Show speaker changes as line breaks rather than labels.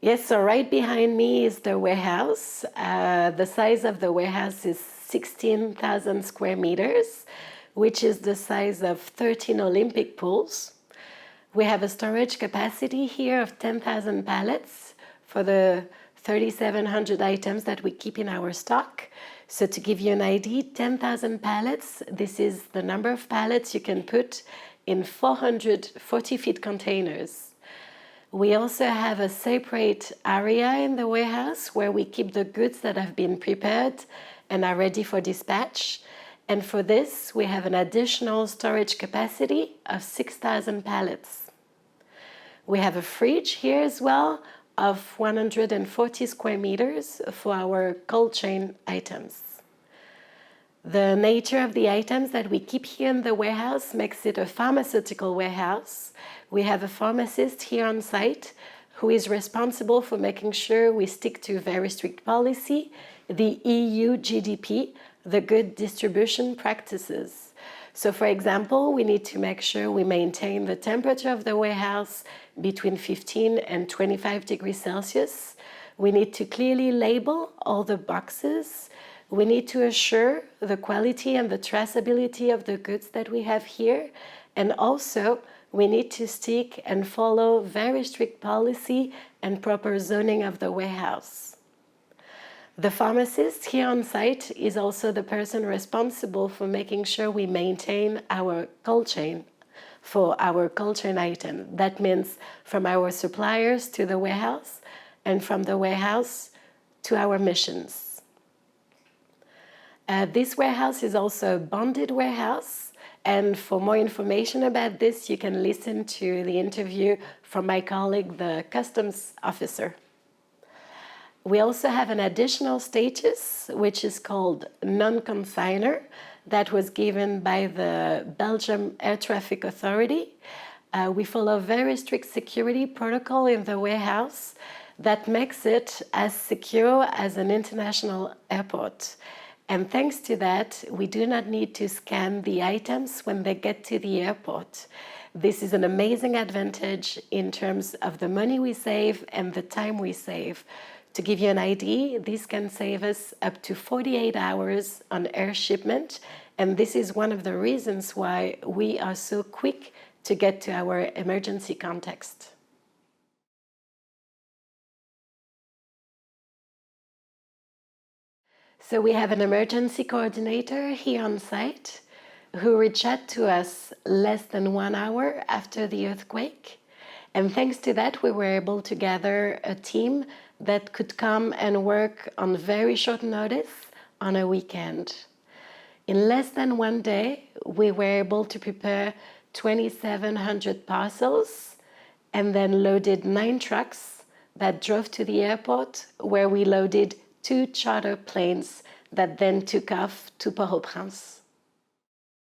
Yes, so right behind me is the warehouse. The size of the warehouse is 16,000 square meters, which is the size of 13 Olympic pools. We have a storage capacity here of 10,000 pallets for the 3,700 items that we keep in our stock. So to give you an idea, 10,000 pallets, this is the number of pallets you can put in 440-feet containers. We also have a separate area in the warehouse where we keep the goods that have been prepared and are ready for dispatch. And for this, we have an additional storage capacity of 6,000 pallets. We have a fridge here as well of 140 square meters for our cold chain items. The nature of the items that we keep here in the warehouse makes it a pharmaceutical warehouse. We have a pharmacist here on site who is responsible for making sure we stick to very strict policy, the EU GDP, the good distribution practices. So for example, we need to make sure we maintain the temperature of the warehouse between 15 and 25 degrees Celsius. We need to clearly label all the boxes. We need to assure the quality and the traceability of the goods that we have here. And also, we need to stick and follow very strict policy and proper zoning of the warehouse. The pharmacist here on site is also the person responsible for making sure we maintain our cold chain for our cold chain item. That means from our suppliers to the warehouse and from the warehouse to our missions. This warehouse is also a bonded warehouse, and for more information about this, you can listen to the interview from my colleague, the customs officer. We also have an additional status, which is called non-consigner, that was given by the Belgium Air Traffic Authority. We follow very strict security protocol in the warehouse that makes it as secure as an international airport. And thanks to that, we do not need to scan the items when they get to the airport. This is an amazing advantage in terms of the money we save and the time we save. To give you an idea, this can save us up to 48 hours on air shipment, and this is one of the reasons why we are so quick to get to our emergency context. So we have an emergency coordinator here on site who reached out to us less than 1 hour after the earthquake. And thanks to that, we were able to gather a team that could come and work on very short notice on a weekend. In less than 1 day, we were able to prepare 2,700 parcels and then loaded 9 trucks that drove to the airport, where we loaded 2 charter planes that then took off to Port-au-Prince.